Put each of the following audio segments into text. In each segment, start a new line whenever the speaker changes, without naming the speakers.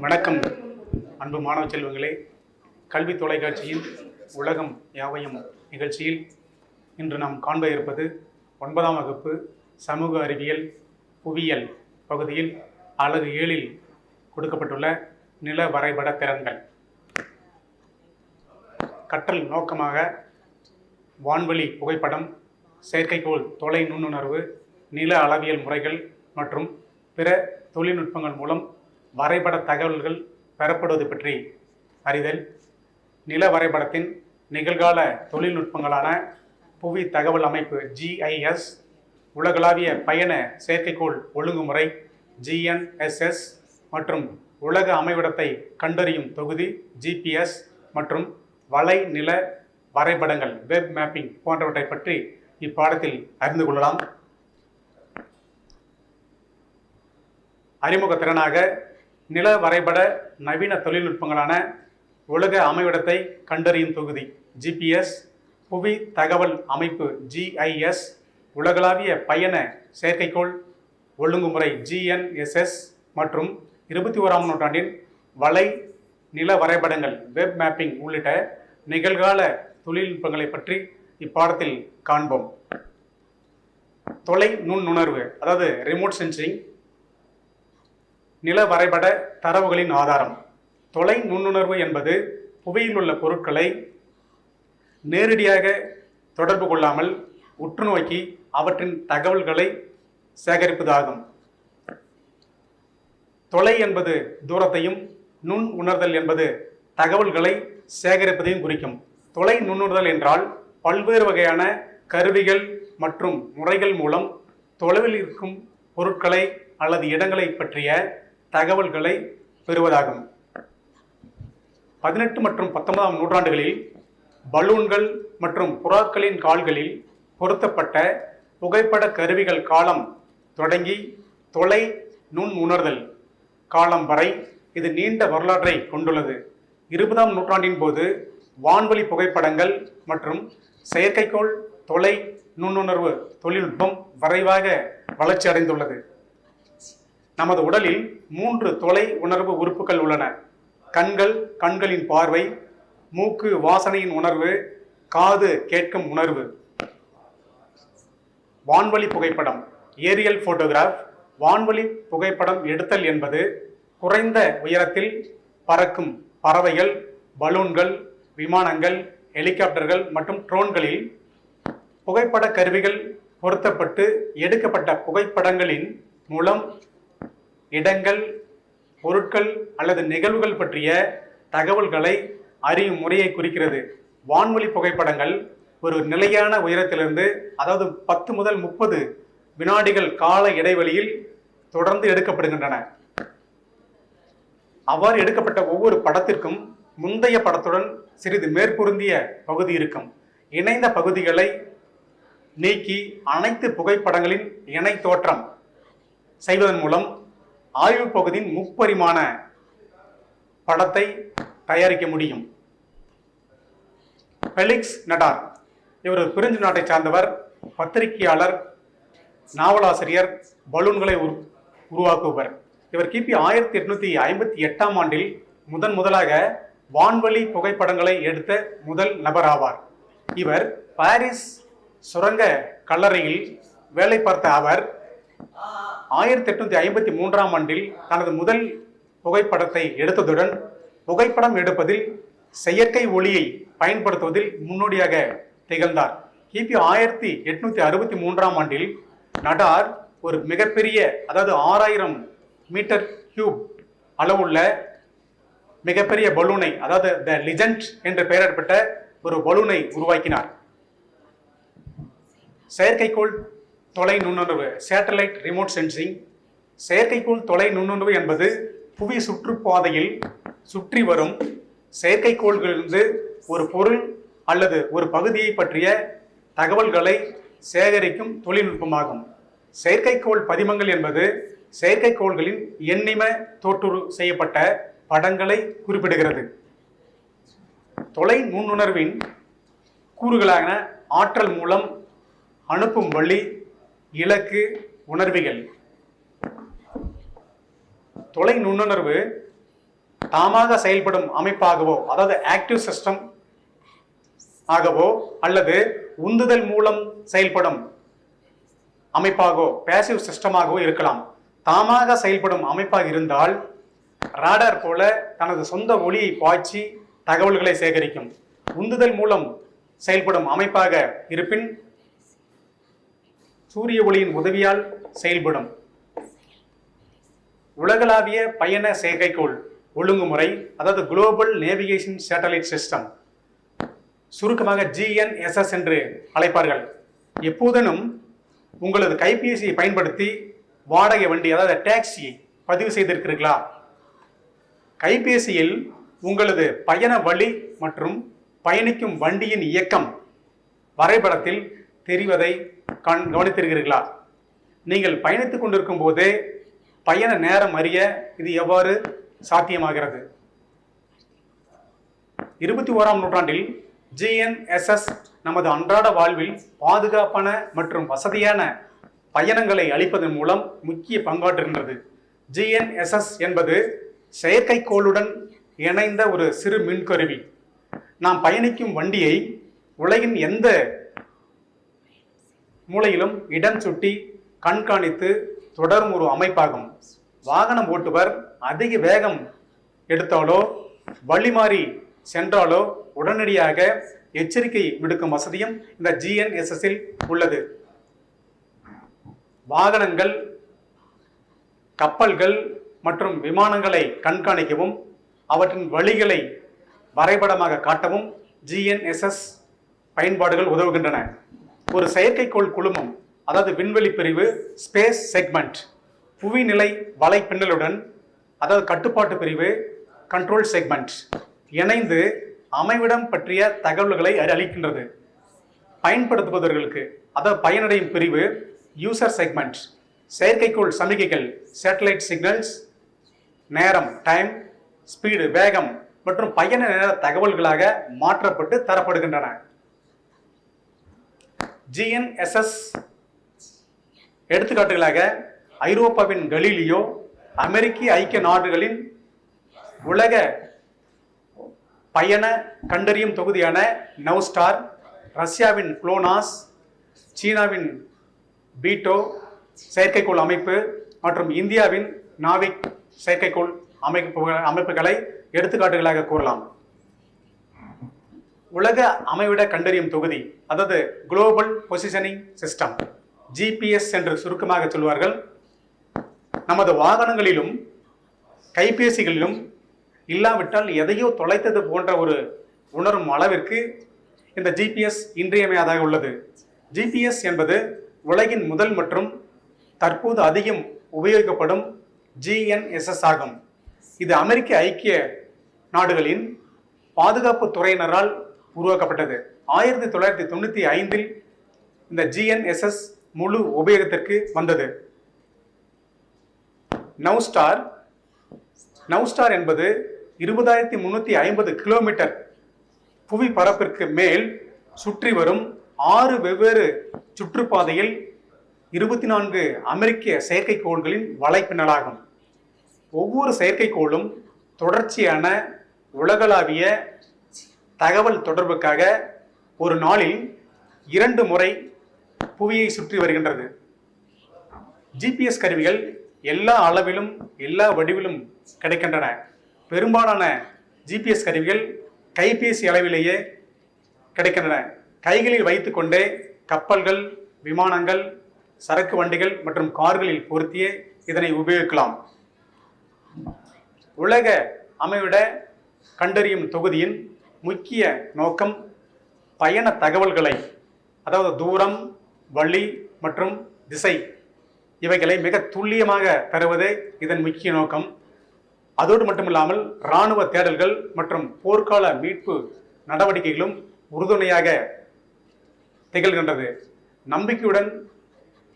வணக்கம் அன்பு மாணவ செல்வங்களே. கல்வி தொலைக்காட்சியின் உலகம் யாவையும் நிகழ்ச்சியில் இன்று நாம் காண்ப இருப்பது 9ஆம் வகுப்பு சமூக அறிவியல் புவியியல் பகுதியில் அலகு 7இல் கொடுக்கப்பட்டுள்ள நில வரைபட திறன்கள். கற்றல் நோக்கமாக வான்வழி புகைப்படம், செயற்கைக்கோள் தொலை நுண்ணுணர்வு, நில அளவியல் முறைகள் மற்றும் பிற தொழில்நுட்பங்கள் மூலம் வரைபட தகவல்கள் பெறப்படுவது பற்றி அறிதல், நில வரைபடத்தின் நிகழ்கால தொழில்நுட்பங்களான புவி தகவல் அமைப்பு GIS, உலகளாவிய பயண செயற்கைக்கோள் ஒழுங்குமுறை GNSS மற்றும் உலக அமைவிடத்தை கண்டறியும் தொகுதி GPS மற்றும் வலை நில வரைபடங்கள் வெப் மேப்பிங் போன்றவற்றை பற்றி இப்பாடத்தில் அறிந்து கொள்ளலாம். அறிமுக திறனாக நில வரைபட நவீன தொழில்நுட்பங்களான உலக அமைவிடத்தை கண்டறியும் தொகுதி GPS, புவி தகவல் அமைப்பு GIS, உலகளாவிய பயண செயற்கைக்கோள் ஒழுங்குமுறை GNSS மற்றும் 21ஆம் நூற்றாண்டின் வலை நில வரைபடங்கள் வெப் மேப்பிங் உள்ளிட்ட நிகழ்கால தொழில்நுட்பங்களை பற்றி இப்பாடத்தில் காண்போம். தொலை நுண்ணுணர்வு அதாவது ரிமோட் சென்சிங் நில வரைபட தரவுகளின் ஆதாரம். தொலை நுண்ணுணர்வு என்பது புவியில் உள்ள பொருட்களை நேரடியாக தொடர்பு கொள்ளாமல் உற்று நோக்கி அவற்றின் தகவல்களை சேகரிப்பதாகும். தொலை என்பது தூரத்தையும், நுண் உணர்தல் என்பது தகவல்களை சேகரிப்பதையும் குறிக்கும். தொலை நுண்ணுணர்தல் என்றால் பல்வேறு வகையான கருவிகள் மற்றும் முறைகள் மூலம் தொலைவில் இருக்கும் பொருட்களை அல்லது இடங்களை பற்றிய தகவல்களை பெறுவதாகும். 18 மற்றும் 19ஆம் நூற்றாண்டுகளில் பலூன்கள் மற்றும் புறாக்களின் கால்களில் பொருத்தப்பட்ட புகைப்பட கருவிகள் காலம் தொடங்கி தொலை நுண் உணர்தல் காலம் வரை இது நீண்ட வரலாற்றை கொண்டுள்ளது. 20ஆம் நூற்றாண்டின் போது வான்வழி புகைப்படங்கள் மற்றும் செயற்கைக்கோள் தொலை நுண்ணுணர்வு தொழில்நுட்பம் விரைவாக வளர்ச்சி அடைந்துள்ளது. நமது உடலில் 3 தொலை உணர்வு உறுப்புகள் உள்ளன. கண்கள், கண்களின் பார்வை; மூக்கு, வாசனையின் உணர்வு; காது, கேட்கும் உணர்வு. வான்வழி புகைப்படம் ஏரியல் போட்டோகிராஃப். வான்வழி புகைப்படம் எடுத்தல் என்பது குறைந்த உயரத்தில் பறக்கும் பறவைகள், பலூன்கள், விமானங்கள், ஹெலிகாப்டர்கள் மற்றும் ட்ரோன்களில் புகைப்பட கருவிகள் பொருத்தப்பட்டு எடுக்கப்பட்ட புகைப்படங்களின் மூலம் இடங்கள், பொருட்கள் அல்லது நிகழ்வுகள் பற்றிய தகவல்களை அறியும் முறையை குறிக்கிறது. வான்வழி புகைப்படங்கள் ஒரு நிலையான உயரத்திலிருந்து, அதாவது 10 முதல் 30 வினாடிகள் கால இடைவெளியில் தொடர்ந்து எடுக்கப்படுகின்றன. அவ்வாறு எடுக்கப்பட்ட ஒவ்வொரு படத்திற்கும் முந்தைய படத்துடன் சிறிது மேற்பொருந்திய பகுதி இருக்கும். இணைந்த பகுதிகளை நீக்கி அனைத்து புகைப்படங்களின் இணை தோற்றம் செய்வதன் மூலம் ஆய்வு பகுதியின் முப்பரிமாண படத்தை தயாரிக்க முடியும். ஃபெலிக்ஸ் நடார் இவர் பிரெஞ்சு நாட்டை சார்ந்தவர், பத்திரிகையாளர், நாவலாசிரியர், பலூன்களை உருவாக்குபவர். இவர் கிபி 1858ஆம் ஆண்டில் முதலாக வான்வழி புகைப்படங்களை எடுத்த முதல் நபர் ஆவார். இவர் பாரிஸ் சுரங்க கல்லறையில் வேலை பார்த்த அவர் 1853ஆம் ஆண்டில் தனது முதல் புகைப்படத்தை எடுத்ததுடன் புகைப்படம் எடுப்பதில் செயற்கை ஒளியை பயன்படுத்துவதில் முன்னோடியாக திகழ்ந்தார். கிபி 1863ஆம் ஆண்டில் நடார் ஒரு மிகப்பெரிய, அதாவது 6000 மீட்டர் கியூப் அளவுள்ள மிகப்பெரிய பலூனை, அதாவது த லிஜெண்ட் என்று பெயரிடப்பட்ட ஒரு பலூனை உருவாக்கினார். செயற்கைக்கோள் தொலை நுண்ணுணர்வு சேட்டலைட் ரிமோட் சென்சிங். செயற்கைக்கோள் தொலை நுண்ணுணர்வு என்பது புவி சுற்றுப்பாதையில் சுற்றி வரும் செயற்கைக்கோள்களிலிருந்து ஒரு பொருள் அல்லது ஒரு பகுதியை பற்றிய தகவல்களை சேகரிக்கும் தொழில்நுட்பமாகும். செயற்கைக்கோள் பதிமங்கள் என்பது செயற்கைக்கோள்களின் எண்ணிம தோற்றுரு செய்யப்பட்ட படங்களை குறிப்பிடுகிறது. தொலை நுண்ணுணர்வின் கூறுகளான ஆற்றல் மூலம், அனுப்பும் வழி, இலக்கு, உணர்விகள். தொலை நுண்ணுணர்வு தாமாக செயல்படும் அமைப்பாகவோ, அதாவது ஆக்டிவ் சிஸ்டம் ஆகவோ, அல்லது உந்துதல் மூலம் செயல்படும் அமைப்பாகவோ, பேசிவ் சிஸ்டமாகவோ இருக்கலாம். தாமாக செயல்படும் அமைப்பாக இருந்தால் ராடார் போல தனது சொந்த ஒளியை பாய்ச்சி தகவல்களை சேகரிக்கும். உந்துதல் மூலம் செயல்படும் அமைப்பாக இருப்பின் சூரிய ஒளியின் உதவியால் செயல்படும். உலகளாவிய பயண செயற்கைக்கோள் ஒழுங்குமுறை, அதாவது குளோபல் நேவிகேஷன் சேட்டலைட் சிஸ்டம், சுருக்கமாக GNSS என்று அழைப்பார்கள். எப்போதனும் உங்களது கைபேசியை பயன்படுத்தி வாடகை வண்டி, அதாவது டாக்ஸியை பதிவு செய்திருக்கிறீர்களா? கைபேசியில் உங்களது பயண வழி மற்றும் பயணிக்கும் வண்டியின் இயக்கம் வரைபடத்தில் தெரிவதை கவனித்திருக்கிறீர்களா? நீங்கள் பயணித்துக் கொண்டிருக்கும் போதே பயண நேரம் அறிய இது எவ்வாறு சாத்தியமாகிறது? 21ஆம் நூற்றாண்டில் GNSS நமது அன்றாட வாழ்வில் பாதுகாப்பான மற்றும் வசதியான பயணங்களை அளிப்பதன் மூலம் முக்கிய பங்காற்றுகின்றது. GNSS என்பது செயற்கைக்கோளுடன் இணைந்த ஒரு சிறு மின்கருவி. நாம் பயணிக்கும் வண்டியை உலகின் எந்த மூலையிலும் இடம் சுட்டி கண்காணித்து தொடரும் ஒரு அமைப்பாகும். வாகனம் ஓட்டுவர் அதிக வேகம் எடுத்தாலோ வழிமாறி சென்றாலோ உடனடியாக எச்சரிக்கை விடுக்கும் வசதியும் இந்த GNSS-இல் உள்ளது. வாகனங்கள், கப்பல்கள் மற்றும் விமானங்களை கண்காணிக்கவும் அவற்றின் வழிகளை வரைபடமாக காட்டவும் GNSS பயன்பாடுகள் உதவுகின்றன. ஒரு செயற்கைக்கோள் குழுமம், அதாவது விண்வெளி பிரிவு ஸ்பேஸ் செக்மெண்ட், புவிநிலை வலைப்பின்னலுடன், அதாவது கட்டுப்பாட்டு பிரிவு கண்ட்ரோல் செக்மெண்ட் இணைந்து அமைவிடம் பற்றிய தகவல்களை அளிக்கின்றது. பயன்படுத்துபவர்களுக்கு, அதாவது பயனடையும் பிரிவு யூசர் செக்மெண்ட், செயற்கைக்கோள் சமிகைகள் சேட்டலைட் சிக்னல்ஸ், நேரம் டைம், ஸ்பீடு வேகம் மற்றும் பயண நேர தகவல்களாக மாற்றப்பட்டு தரப்படுகின்றன. GNSS எடுத்துக்காட்டுகளாக ஐரோப்பாவின் கலீலியோ, அமெரிக்க ஐக்கிய நாடுகளின் உலக பயண கண்டறியும் தொகுதியான நவ்ஸ்டார், ரஷ்யாவின் குளோனாஸ், சீனாவின் பீட்டோ செயற்கைக்கோள் அமைப்பு மற்றும் இந்தியாவின் நாவிக் செயற்கைக்கோள் அமைப்புகளை எடுத்துக்காட்டுகளாக கூறலாம். உலக அமைவிட கண்டறியும் தொகுதி, அதாவது குளோபல் பொசிஷனிங் சிஸ்டம், GPS என்று சுருக்கமாக சொல்வார்கள். நமது வாகனங்களிலும் கைபேசிகளிலும் இல்லாவிட்டால் எதையோ தொலைத்தது போன்ற ஒரு உணரும் அளவிற்கு இந்த GPS இன்றியமையாதாக உள்ளது. GPS என்பது உலகின் முதல் மற்றும் தற்போது அதிகம் உபயோகிக்கப்படும் GNSS ஆகும். இது அமெரிக்க ஐக்கிய நாடுகளின் பாதுகாப்பு துறையினரால் உருவாக்கப்பட்டது. 1995இல் இந்த GNSS முழு உபயோகத்திற்கு வந்தது. நவ்ஸ்டார் என்பது 20,350 கிலோமீட்டர் புவி பரப்பிற்கு மேல் சுற்றி வரும் 6 வெவ்வேறு சுற்றுப்பாதையில் 24 அமெரிக்க செயற்கைக்கோள்களின் வலைப்பின்னலாகும். ஒவ்வொரு செயற்கைக்கோளும் தொடர்ச்சியான உலகளாவிய தகவல் தொடர்புக்காக ஒரு நாளில் 2 முறை புவியை சுற்றி வருகின்றது. GPS கருவிகள் எல்லா அளவிலும் எல்லா வடிவிலும் கிடைக்கின்றன. பெரும்பாலான GPS கருவிகள் கைபேசி அளவிலேயே கிடைக்கின்றன. கைகளில் வைத்துக்கொண்டே கப்பல்கள், விமானங்கள், சரக்கு வண்டிகள் மற்றும் கார்களில் பொருத்தியே இதனை உபயோகிக்கலாம். உலக அமைவிட கண்டறியும் தொகுதியின் முக்கிய நோக்கம் பயண தகவல்களை, அதாவது தூரம், வழி மற்றும் திசை இவைகளை மிக துல்லியமாக தருவதே இதன் முக்கிய நோக்கம். அதோடு மட்டுமில்லாமல் இராணுவ தேடல்கள் மற்றும் போர்க்கால மீட்பு நடவடிக்கைகளும் உறுதுணையாக திகழ்கின்றது. நம்பிக்கையுடன்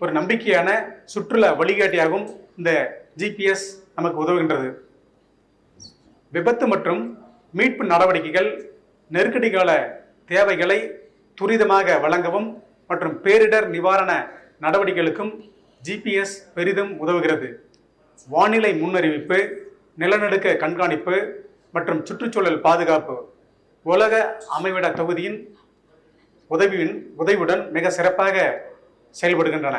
ஒரு நம்பிக்கையான சுற்றுலா வழிகாட்டியாகவும் இந்த GPS நமக்கு உதவுகின்றது. விபத்து மற்றும் மீட்பு நடவடிக்கைகள், நெருக்கடி கால தேவைகளை துரிதமாக வழங்கவும் மற்றும் பேரிடர் நிவாரண நடவடிக்கைகளுக்கும் GPS பெரிதும் உதவுகிறது. வானிலை முன்னறிவிப்பு, நிலநடுக்க கண்காணிப்பு மற்றும் சுற்றுச்சூழல் பாதுகாப்பு உலக அமைவிட தொகுதியின் உதவியுடன் மிக சிறப்பாக செயல்படுகின்றன.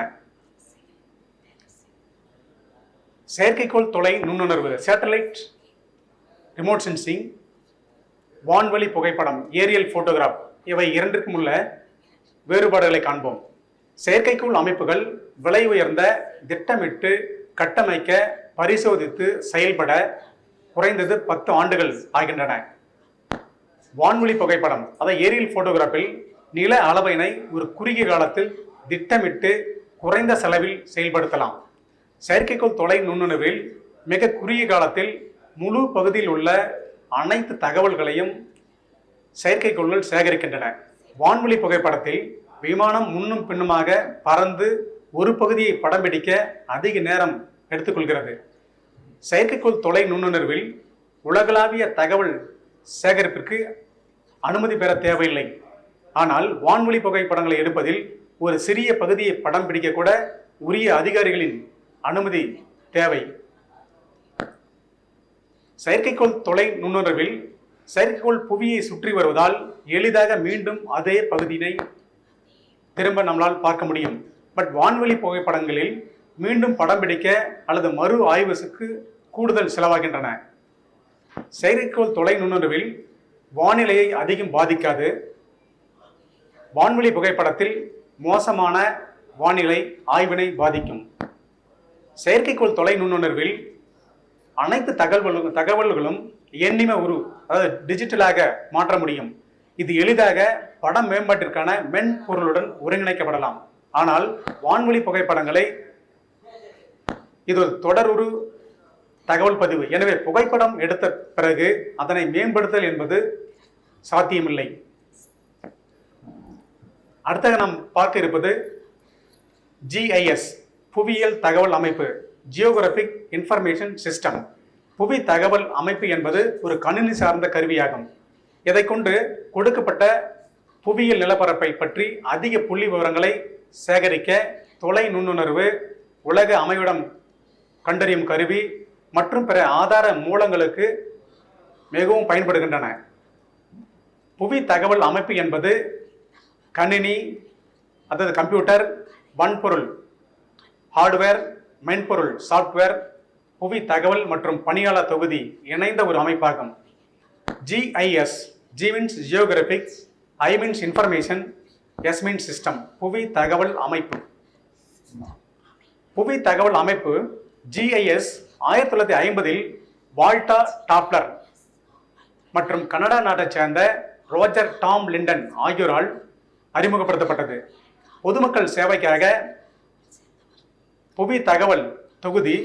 செயற்கைக்கோள் தொலை நுண்ணுணர்வு சேட்டலைட் ரிமோட் சென்சிங், வான்வழி புகைப்படம் ஏரியல் போட்டோகிராஃப், இவை இரண்டிற்கும் உள்ள வேறுபாடுகளை காண்போம். செயற்கைக்கோள் அமைப்புகள் விலை உயர்ந்த, திட்டமிட்டு கட்டமைக்க, பரிசோதித்து செயல்பட குறைந்தது 10 ஆண்டுகள் ஆகின்றன. வான்வழி புகைப்படம் அதை ஏரியல் போட்டோகிராஃபில் நில அளவினை ஒரு குறுகிய காலத்தில் திட்டமிட்டு குறைந்த செலவில் செயல்படுத்தலாம். செயற்கைக்கோள் தொலை நுண்ணுணர்வில் மிக குறுகிய காலத்தில் முழு பகுதியில் உள்ள அனைத்து தகவல்களையும் செயற்கைக்கோள்கள் சேகரிக்கின்றன. வான்வழி புகைப்படத்தில் விமானம் முன்னும் பின்னுமாக பறந்து ஒரு பகுதியை படம் பிடிக்க அதிக நேரம் எடுத்துக்கொள்கிறது. செயற்கைக்கோள் தொலை நுண்ணுணர்வில் உலகளாவிய தகவல் சேகரிப்பிற்கு அனுமதி பெற தேவையில்லை. ஆனால் வான்வழி புகைப்படங்களை எடுப்பதில் ஒரு சிறிய பகுதியை படம் பிடிக்க கூட உரிய அதிகாரிகளின் அனுமதி தேவை. செயற்கைக்கோள் தொலை நுண்ணுணர்வில் செயற்கைக்கோள் புவியை சுற்றி வருவதால் எளிதாக மீண்டும் அதே பகுதியினை திரும்ப நம்மளால் பார்க்க முடியும். பட் வான்வழி புகைப்படங்களில் மீண்டும் படம் பிடிக்க அல்லது மறு ஆய்வுக்கு கூடுதல் செலவாகின்றன. செயற்கைக்கோள் தொலை நுண்ணுணர்வில் வானிலையை அதிகம் பாதிக்காது. வான்வழி புகைப்படத்தில் மோசமான வானிலை ஆய்வினை பாதிக்கும். செயற்கைக்கோள் தொலை நுண்ணுணர்வில் அனைத்து தகவல்களும் எண்ணிம அதாவது டிஜிட்டலாக மாற்ற முடியும். இது எளிதாக படம் மேம்பாட்டிற்கான மென்பொருளுடன் ஒருங்கிணைக்கப்படலாம். ஆனால் வான்வழி புகைப்படங்களை இது ஒரு தொடருரு தகவல் பதிவு. எனவே புகைப்படம் எடுத்த பிறகு அதனை மேம்படுத்தல் என்பது சாத்தியமில்லை. அடுத்தது நாம் பார்க்க இருப்பது GIS, புவியியல் தகவல் அமைப்பு, ஜியோகிராபிக் இன்ஃபர்மேஷன் சிஸ்டம். புவி தகவல் அமைப்பு என்பது ஒரு கணினி சார்ந்த கருவியாகும். இதை கொண்டு கொடுக்கப்பட்ட புவியியல் நிலப்பரப்பை பற்றி அதிக புள்ளி விவரங்களை சேகரிக்க தொலை நுண்ணுணர்வு, உலக அமைவிடம் கண்டறியும் கருவி மற்றும் பிற ஆதார மூலங்களுக்கு மிகவும் பயன்படுகின்றன. புவி தகவல் அமைப்பு என்பது கணினி, அதாவது கம்ப்யூட்டர், வன்பொருள் ஹார்ட்வேர், மென்பொருள் சாஃப்ட்வேர், புவி தகவல் மற்றும் பணியாளர் தொகுதி இணைந்த ஒரு அமைப்பாகும். GIS, G means Geographics, I means Information, S means System, புவி தகவல் அமைப்பு. புவி தகவல் அமைப்பு GIS 1950இல் வால்டா டாப்லர் மற்றும் கனடா நாட்டைச் சேர்ந்த ரோஜர் டாம் லிண்டன் ஆகியோரால் அறிமுகப்படுத்தப்பட்டது. பொதுமக்கள் சேவைக்காக புவி தகவல் தொகுதி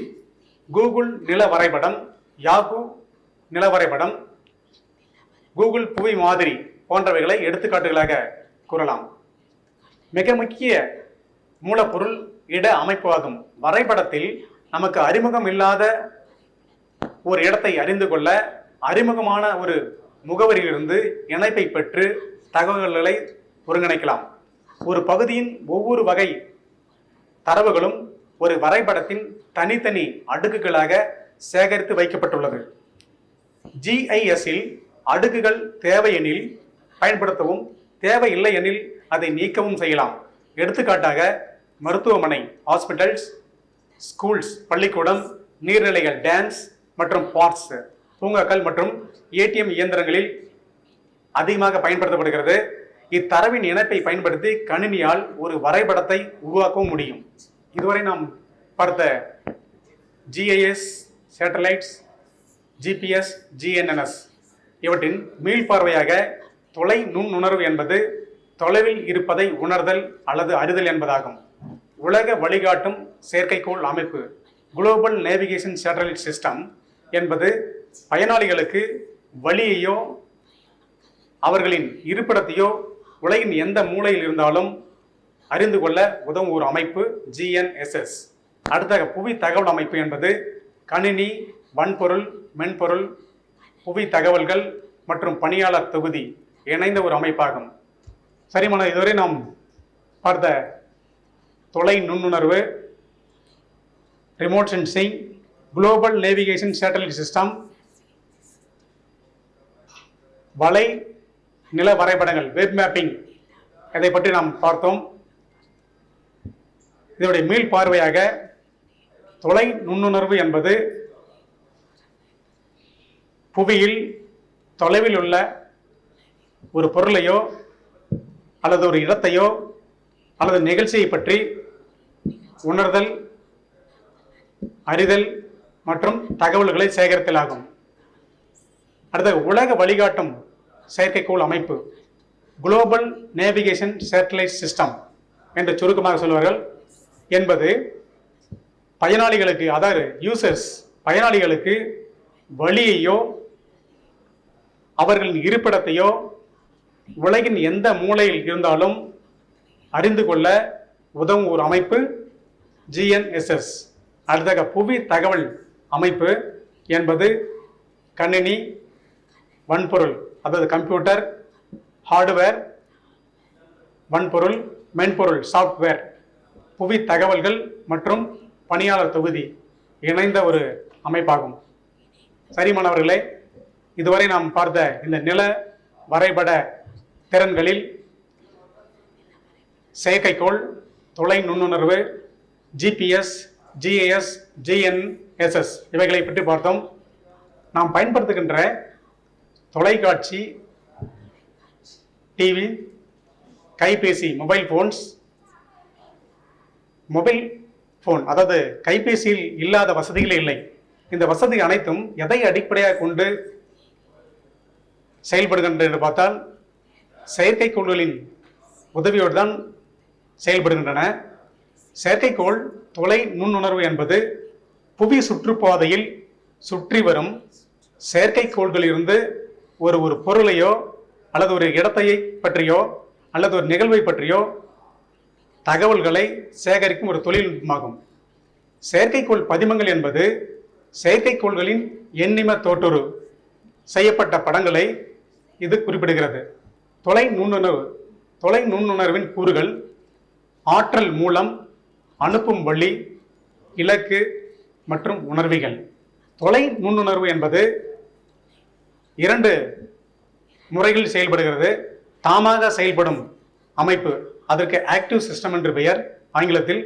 கூகுள் நில வரைபடம், யாகு நில வரைபடம், கூகுள் புவி மாதிரி போன்றவைகளை எடுத்துக்காட்டுகளாக கூறலாம். மிக முக்கிய மூலப்பொருள் இட அமைப்பு ஆகும். வரைபடத்தில் நமக்கு அறிமுகம் இல்லாத ஒரு இடத்தை அறிந்து கொள்ள அறிமுகமான ஒரு முகவரியிலிருந்து இணைப்பை பெற்று தகவல்களை ஒருங்கிணைக்கலாம். ஒரு பகுதியின் ஒவ்வொரு வகை தரவுகளும் ஒரு வரைபடத்தின் தனித்தனி அடுக்குகளாக சேகரித்து வைக்கப்பட்டுள்ளது. GIS-இல் அடுக்குகள் தேவையெனில் பயன்படுத்தவும், தேவையில்லை எனில் அதை நீக்கவும் செய்யலாம். எடுத்துக்காட்டாக மருத்துவமனை, ஹாஸ்பிட்டல்ஸ், ஸ்கூல்ஸ், பள்ளிக்கூடம், நீர்நிலைகள், டேம்ஸ் மற்றும் பார்க்ஸ், பூங்காக்கள் மற்றும் ATM இயந்திரங்களில் அதிகமாக பயன்படுத்தப்படுகிறது. இத்தரவின் இணைப்பை பயன்படுத்தி கணினியால் ஒரு வரைபடத்தை உருவாக்கவும் முடியும். இதுவரை நாம் பார்த்த GIS, சேட்டலைட்ஸ், GPS, GNSS இவற்றின் மீள்பார்வையாக தொலை நுண்ணுணர்வு என்பது தொலைவில் இருப்பதை உணர்தல் அல்லது அறிதல் என்பதாகும். உலக வழிகாட்டும் செயற்கைக்கோள் அமைப்பு குளோபல் நேவிகேஷன் சேட்டலைட் சிஸ்டம் என்பது பயனாளிகளுக்கு வழியையோ அவர்களின் இருப்பிடத்தையோ உலகின் எந்த மூலையில் இருந்தாலும் அறிந்து கொள்ள உதவும் ஒரு அமைப்பு GNSS. அடுத்த புவி தகவல் அமைப்பு என்பது கணினி, வன்பொருள், மென்பொருள், புவி தகவல்கள் மற்றும் பணியாளர் தொகுதி இணைந்த ஒரு அமைப்பாகும். சரிமான இதுவரை நாம் பார்த்த தொலை நுண்ணுணர்வு, remote sensing, global navigation satellite system, வலை நில வரைபடங்கள், வெப் மேப்பிங், இதை பற்றி நாம் பார்த்தோம். இதனுடைய மீள் பார்வையாக தொலை நுண்ணுணர்வு என்பது புவியில் தொலைவில் உள்ள ஒரு பொருளையோ அல்லது ஒரு இடத்தையோ அல்லது நிகழ்ச்சியை பற்றி உணர்தல், அறிதல் மற்றும் தகவல்களை சேகரித்தல் ஆகும். அடுத்த உலக வழிகாட்டும் செயற்கைக்கோள் அமைப்பு, குளோபல் நேவிகேஷன் சேட்டலைட் சிஸ்டம் என்று சுருக்கமாக சொல்வார்கள், என்பது பயனாளிகளுக்கு, அதாவது யூசர்ஸ் பயனாளிகளுக்கு வழியையோ அவர்களின் இருப்பிடத்தையோ உலகின் எந்த மூலையில் இருந்தாலும் அறிந்து கொள்ள உதவும் ஒரு அமைப்பு GNSS. அடுத்த புவி தகவல் அமைப்பு என்பது கணினி வன்பொருள், அதாவது கம்ப்யூட்டர் ஹார்ட்வேர், வன்பொருள் மென்பொருள் சாஃப்ட்வேர், புவி தகவல்கள் மற்றும் பணியாளர் தொகுதி இணைந்த ஒரு அமைப்பாகும். சரி மாணவர்களே, இதுவரை நாம் பார்த்த இந்த நில வரைபட திறன்களில் செயற்கைக்கோள், தொலை நுண்ணுணர்வு, GPS, GIS, GNSS இவைகளை பற்றி பார்த்தோம். நாம் பயன்படுத்துகின்ற தொலைக்காட்சி, டிவி, கைபேசி, மொபைல் போன், அதாவது கைபேசியில் இல்லாத வசதிகளே இல்லை. இந்த வசதி அனைத்தும் எதை அடிப்படையாக கொண்டு செயல்படுகின்றன என்று பார்த்தால் செயற்கைக்கோள்களின் உதவியோடு தான் செயல்படுகின்றன. செயற்கைக்கோள் தொலை நுண்ணுணர்வு என்பது புவி சுற்றுப்பாதையில் சுற்றி வரும் செயற்கைக்கோள்களிலிருந்து ஒரு பொருளையோ அல்லது ஒரு இடத்தை பற்றியோ அல்லது ஒரு நிகழ்வை பற்றியோ தகவல்களை சேகரிக்கும் ஒரு தொழில்நுட்பமாகும். செயற்கைக்கோள் பதிமங்கள் என்பது செயற்கைக்கோள்களின் எண்ணிம தோற்றுரு செய்யப்பட்ட படங்களை இது குறிப்பிடுகிறது. தொலை நுண்ணுணர்வின் கூறுகள் ஆற்றல் மூலம், அனுப்பும் வழி, இலக்கு மற்றும் உணர்விகள். தொலை நுண்ணுணர்வு என்பது 2 முறைகளில் செயல்படுகிறது. தாமாக செயல்படும் அமைப்பு, அதற்கு ஆக்டிவ் சிஸ்டம் என்று பெயர் ஆங்கிலத்தில்.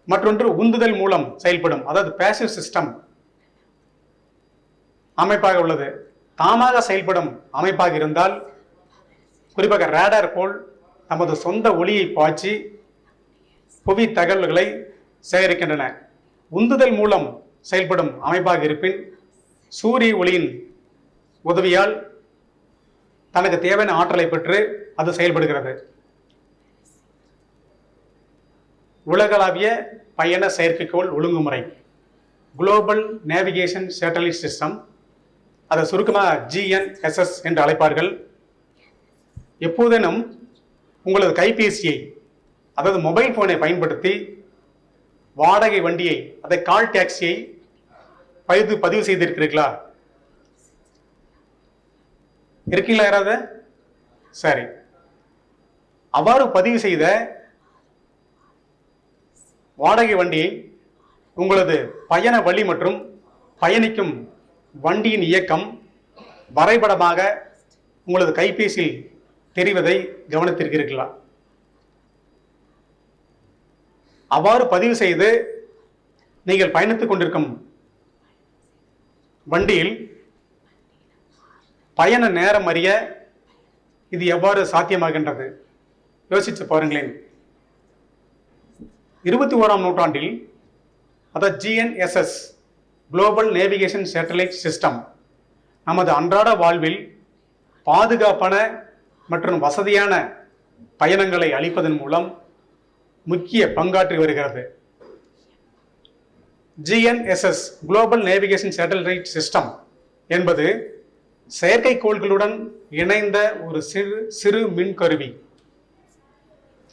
மற்றொன்று உந்துதல் மூலம் செயல்படும், அதாவது பேசிவ் சிஸ்டம் அமைப்பாக உள்ளது. தாமாக செயல்படும் அமைப்பாக இருந்தால் குறிப்பாக ரேடார் போல் நமது சொந்த ஒளியை பாய்ச்சி புவி தகவல்களை சேகரிக்கின்றன. உந்துதல் மூலம் செயல்படும் அமைப்பாக இருப்பின் சூரிய ஒளியின் உதவியால் தனக்கு தேவையான ஆற்றலை பெற்று அது செயல்படுகிறது. உலகளாவிய பயண செயற்கைக்கோள் ஒழுங்குமுறை, குளோபல் நேவிகேஷன் சேட்டலைட் சிஸ்டம், அதை சுருக்கமாக GNSS என்று அழைப்பார்கள். எப்போதேனும் உங்களது கைபேசியை, அதாவது மொபைல் போனை பயன்படுத்தி வாடகை வண்டியை, அதை கால் டாக்ஸியை பதிவு செய்திருக்கிறீர்களா? இருக்கீங்களா யாராவது? சரி. அவ்வாறு பதிவு செய்த வாடகை வண்டியை உங்களது பயண வழி மற்றும் பயணிக்கும் வண்டியின் இயக்கம் வரைபடமாக உங்களது கைபேசியில் தெரிவதை கவனித்திருக்கிறீர்களா? அவ்வாறு பதிவு செய்து நீங்கள் பயணித்துக் கொண்டிருக்கும் வண்டியில் பயண நேரம் அறிய இது எவ்வாறு சாத்தியமாகின்றது? யோசித்து பாருங்களேன். 21ஆம் நூற்றாண்டில், அதாவது GNSS global navigation satellite system நமது அன்றாட வாழ்வில் பாதுகாப்பான மற்றும் வசதியான பயணங்களை அளிப்பதன் மூலம் முக்கிய பங்காற்றி வருகிறது. GNSS global navigation satellite system என்பது செயற்கைக்கோள்களுடன் இணைந்த ஒரு சிறு மின்கருவி.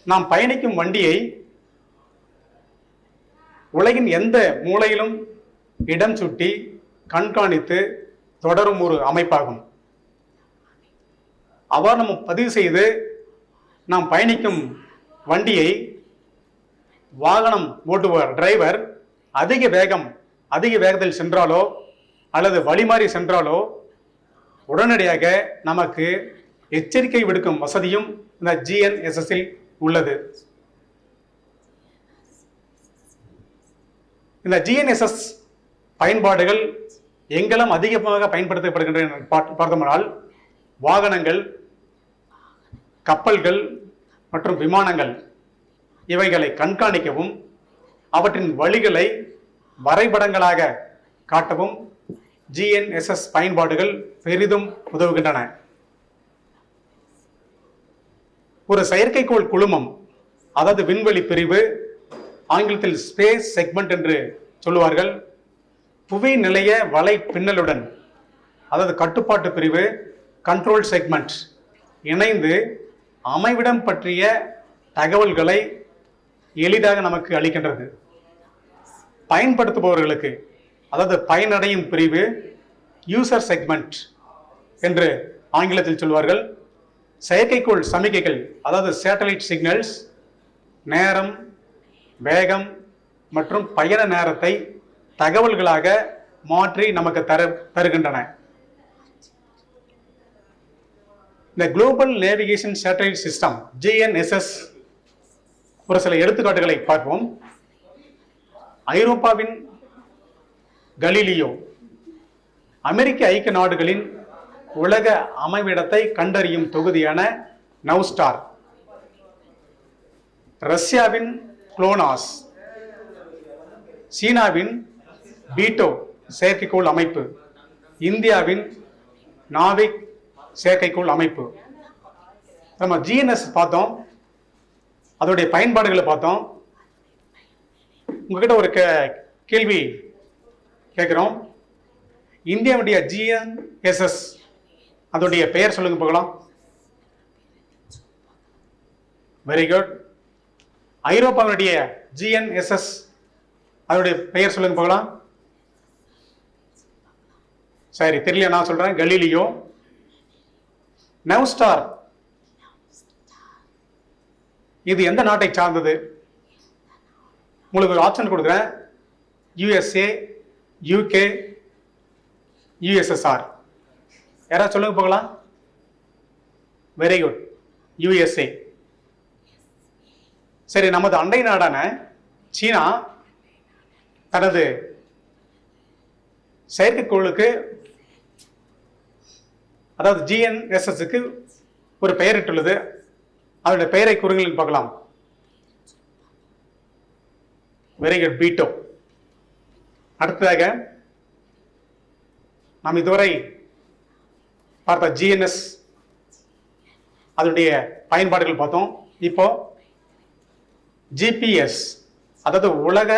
நாம் பயணிக்கும் வண்டியை உலகின் எந்த மூலையிலும் இடம் சுட்டி கண்காணித்து தொடரும் ஒரு அமைப்பாகும். அவ்வாறு நம்ம பதிவு செய்து நாம் பயணிக்கும் வண்டியை வாகனம் ஓட்டுபவர், டிரைவர் அதிக வேகம் அதிக வேகத்தில் சென்றாலோ அல்லது வழிமாறி சென்றாலோ உடனடியாக நமக்கு எச்சரிக்கை விடுக்கும் வசதியும் இந்த ஜிஎன்எஸ்எஸ்ஸில் உள்ளது. இந்த ஜிஎன்எஸ்எஸ் பயன்பாடுகள் எங்கெல்லாம் அதிகமாக பயன்படுத்தப்படுகின்றன பார்த்தோம்னால் வாகனங்கள், கப்பல்கள் மற்றும் விமானங்கள் இவைகளை கண்காணிக்கவும் அவற்றின் வழிகளை வரைபடங்களாக காட்டவும் ஜிஎன்எஸ்எஸ் பயன்பாடுகள் பெரிதும் உதவுகின்றன. ஒரு செயற்கைக்கோள் குழுமம், அதாவது விண்வெளி பிரிவு, ஆங்கிலத்தில் ஸ்பேஸ் செக்மெண்ட் என்று சொல்லுவார்கள், புவி நிலைய வலை பின்னலுடன், அதாவது கட்டுப்பாட்டு பிரிவு கண்ட்ரோல் செக்மெண்ட் இணைந்து அமைவிடம் பற்றிய தகவல்களை எளிதாக நமக்கு அளிக்கின்றது. பயன்படுத்துபவர்களுக்கு, அதாவது பயனடையும் பிரிவு யூசர் செக்மெண்ட் என்று ஆங்கிலத்தில் சொல்வார்கள், செயற்கைக்கோள் சமிக்கைகள், அதாவது சேட்டலைட் சிக்னல்ஸ் நேரம், வேகம் மற்றும் பயண நேரத்தை தகவல்களாக மாற்றி நமக்கு தருகின்றன. இந்த global navigation satellite system GNSS ஒரு சில எடுத்துக்காட்டுகளை பார்ப்போம். ஐரோப்பாவின் கலீலியோ, அமெரிக்க ஐக்கிய நாடுகளின் உலக அமைவிடத்தை கண்டறியும் தொகுதியான நவ்ஸ்டார், ரஷ்யாவின் குளோனாஸ், சீனாவின் பீட்டோ செயற்கைக்கோள் அமைப்பு, இந்தியாவின் நாவிக் செயற்கைக்கோள் அமைப்பு. நம்ம ஜிஎன்எஸ் பார்த்தோம், அதோடைய பயன்பாடுகளை பார்த்தோம். உங்ககிட்ட ஒரு கேள்வி கேட்கிறோம். இந்தியாவுடைய ஜிஎன்எஸ்எஸ் அதோடைய பெயர் சொல்லுங்க போகலாம். Very good. ஐரோப்பாவுடைய ஜிஎன்எஸ்எஸ் அதோடைய பெயர் சொல்லுங்க போகலாம். சரி, தெரியல, நான் சொல்றேன். கலீலியோ. நவ்ஸ்டார் இது எந்த நாட்டை சார்ந்தது? உங்களுக்கு ஒரு ஆப்ஷன் கொடுக்குறேன். USA, UK, USSR. யாராவது சொல்லுங்க போகலாம். Very good, USA. சரி, நமது அண்டை நாடான சீனா தனது செயற்கைக்கோளுக்கு, அதாவது ஜிஎன்எஸ்எஸ்க்கு ஒரு பெயரிட்டுள்ளது. அதனுடைய பெயரை கூறுங்கள் பார்க்கலாம். வெரி குட், பீட்டோ. அடுத்ததாக நாம் இதுவரை பார்த்த ஜிஎன்எஸ் அதனுடைய பயன்பாடுகள் பார்த்தோம். இப்போ ஜிபிஎஸ், அதாவது உலக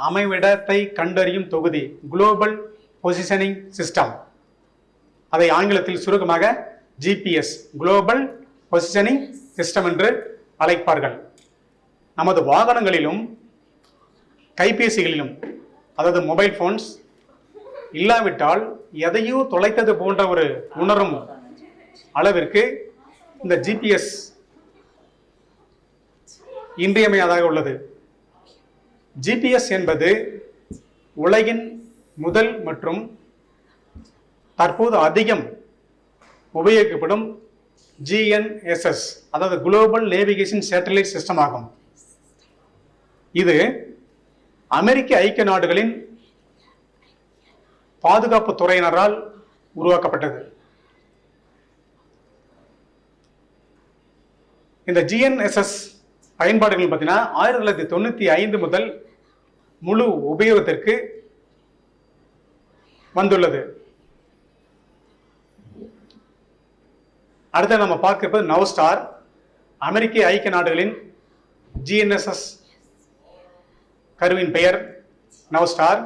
அமைவிடத்தை கண்டறியும் தொகுதி, குளோபல் பொசிஷனிங் சிஸ்டம், அதை ஆங்கிலத்தில் சுருக்கமாக ஜிபிஎஸ், குளோபல் பொசிஷனிங் சிஸ்டம் என்று அழைப்பார்கள். நமது வாகனங்களிலும் கைபேசிகளிலும், அதாவது மொபைல் போன்ஸ் இல்லாவிட்டால் எதையோ தொலைத்தது போன்ற ஒரு உணரும் அளவிற்கு இந்த ஜிபிஎஸ் இன்றியமையாதாக உள்ளது. ஜிபிஎஸ் என்பது உலகின் முதல் மற்றும் தற்போது அதிகம் உபயோகிக்கப்படும் ஜிஎன்எஸ்எஸ், அதாவது குளோபல் நேவிகேஷன் சேட்டலைட் சிஸ்டம் ஆகும். இது அமெரிக்க ஐக்கிய நாடுகளின் பாதுகாப்பு துறையினரால் உருவாக்கப்பட்டது. இந்த ஜிஎன்எஸ்எஸ் பயன்பாடுகள் பார்த்தீங்கன்னா 1995 முதல் முழு உபயோகத்திற்கு வந்துள்ளது. அடுத்து நம்ம பார்க்கிறது நவ்ஸ்டார், அமெரிக்க ஐக்கிய நாடுகளின் ஜிஎன்எஸ்எஸ் கருவியின் பெயர் நவ்ஸ்டார்.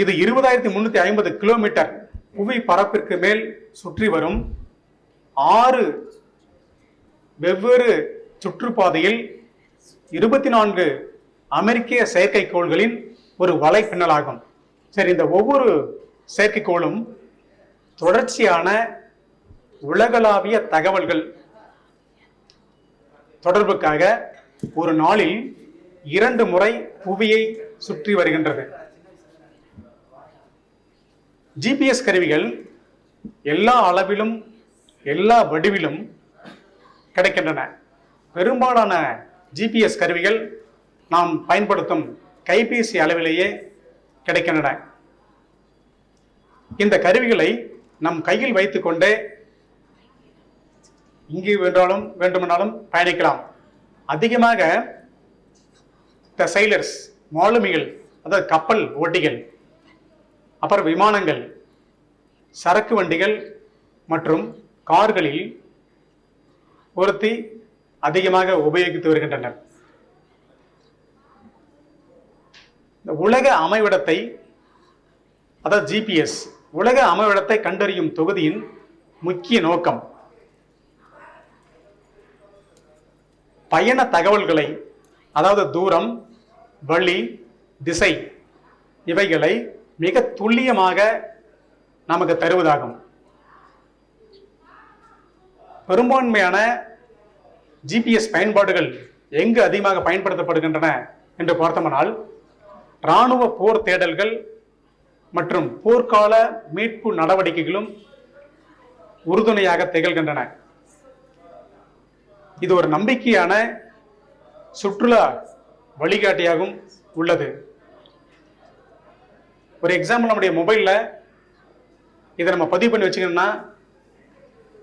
இது 20,350 கிலோமீட்டர் புவி பரப்பிற்கு மேல் சுற்றி வரும் 6 வெவ்வேறு சுற்றுப்பாதையில் 24 அமெரிக்க செயற்கைக்கோள்களின் ஒரு வலைப்பின்னலாகும். சரி, இந்த ஒவ்வொரு செயற்கைக்கோளும் தொடர்ச்சியான உலகளாவிய தகவல்கள் தொடர்புக்காக ஒரு நாளில் 2 முறை புவியை சுற்றி வருகின்றது. ஜிபிஎஸ் கருவிகள் எல்லா அளவிலும் எல்லா வடிவிலும் கிடைக்கின்றன. பெரும்பாலான ஜிபிஎஸ் கருவிகள் நாம் பயன்படுத்தும் கைபேசி அளவிலேயே கிடைக்கின்றன. இந்த கருவிகளை நம் கையில் வைத்துக்கொண்டே இங்கு வேண்டுமானாலும் பயணிக்கலாம். அதிகமாக சைலர்ஸ், மாலுமிகள், அதாவது கப்பல் ஓட்டிகள், அப்புறம் விமானங்கள், சரக்கு வண்டிகள் மற்றும் கார்களில் பொருத்தி அதிகமாக உபயோகித்து வருகின்றனர். இந்த உலக அமைவிடத்தை, அதாவது ஜிபிஎஸ் உலக அமைவிடத்தை கண்டறியும் தொகுதியின் முக்கிய நோக்கம் பயண தகவல்களை, அதாவது தூரம், வழி, திசை இவைகளை மிக துல்லியமாக நமக்கு தருவதாகும். பெரும்பான்மையான ஜிபிஎஸ் பயன்பாடுகள் எங்கு அதிகமாக பயன்படுத்தப்படுகின்றன என்று பார்த்தோம்னால் இராணுவ போர் தேடல்கள் மற்றும் போர்க்கால மீட்பு நடவடிக்கைகளும் உறுதுணையாக திகழ்கின்றன. இது ஒரு நம்பிக்கையான சுற்றுலா வழிகாட்டியாகவும் உள்ளது. ஒரு எக்ஸாம்பிள், நம்முடைய மொபைலில் இதை நம்ம பதிவு பண்ணி வச்சுக்கணும்னா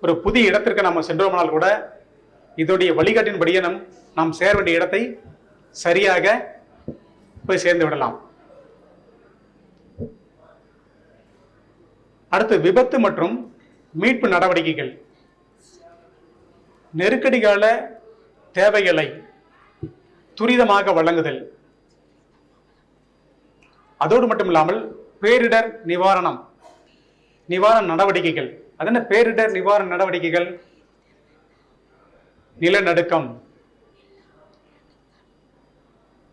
ஒரு புதிய இடத்திற்கு நம்ம சென்றோம்னால் கூட இதோடைய வழிகாட்டின்படியே நாம் சேர வேண்டிய இடத்தை சரியாக போய் சேர்ந்து விடலாம். அடுத்து விபத்து மற்றும் மீட்பு நடவடிக்கைகள். நெருக்கடி கால தேவைகளை துரிதமாக வழங்குதல். அதோடு மட்டுமில்லாமல் பேரிடர் நிவாரண நடவடிக்கைகள். அது என்ன பேரிடர் நிவாரண நடவடிக்கைகள்? நிலநடுக்கம்,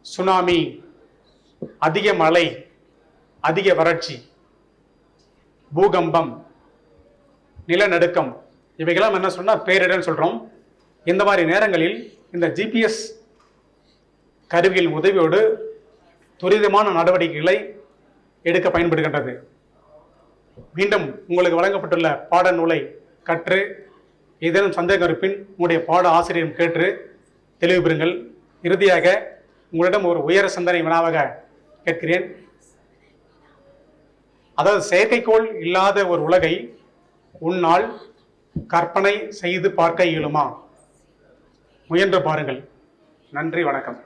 சுனாமி, அதிக மழை, அதிக வறட்சி, பூகம்பம், நிலநடுக்கம் இவைகளாம் என்ன சொன்னா பேரிடர்னு சொல்றோம். இந்த மாதிரி நேரங்களில் இந்த ஜிபிஎஸ் கருவிகளின் உதவியோடு துரிதமான நடவடிக்கைகளை எடுக்க பயன்படுகின்றது. மீண்டும் உங்களுக்கு வழங்கப்பட்டுள்ள பாட நூலை கற்று ஏதேனும் சந்தேகம் இருப்பின் உங்களுடைய பாட ஆசிரியரும் கேட்டு தெளிவு பெறுங்கள். இறுதியாக உங்களிடம் ஒரு உயர சிந்தனை வினாவாக கேட்கிறேன். அதாவது செயற்கைக்கோள் இல்லாத ஒரு உலகை உன்னால் கற்பனை செய்து பார்க்க இயலுமா? முயன்று பாருங்கள். நன்றி, வணக்கம்.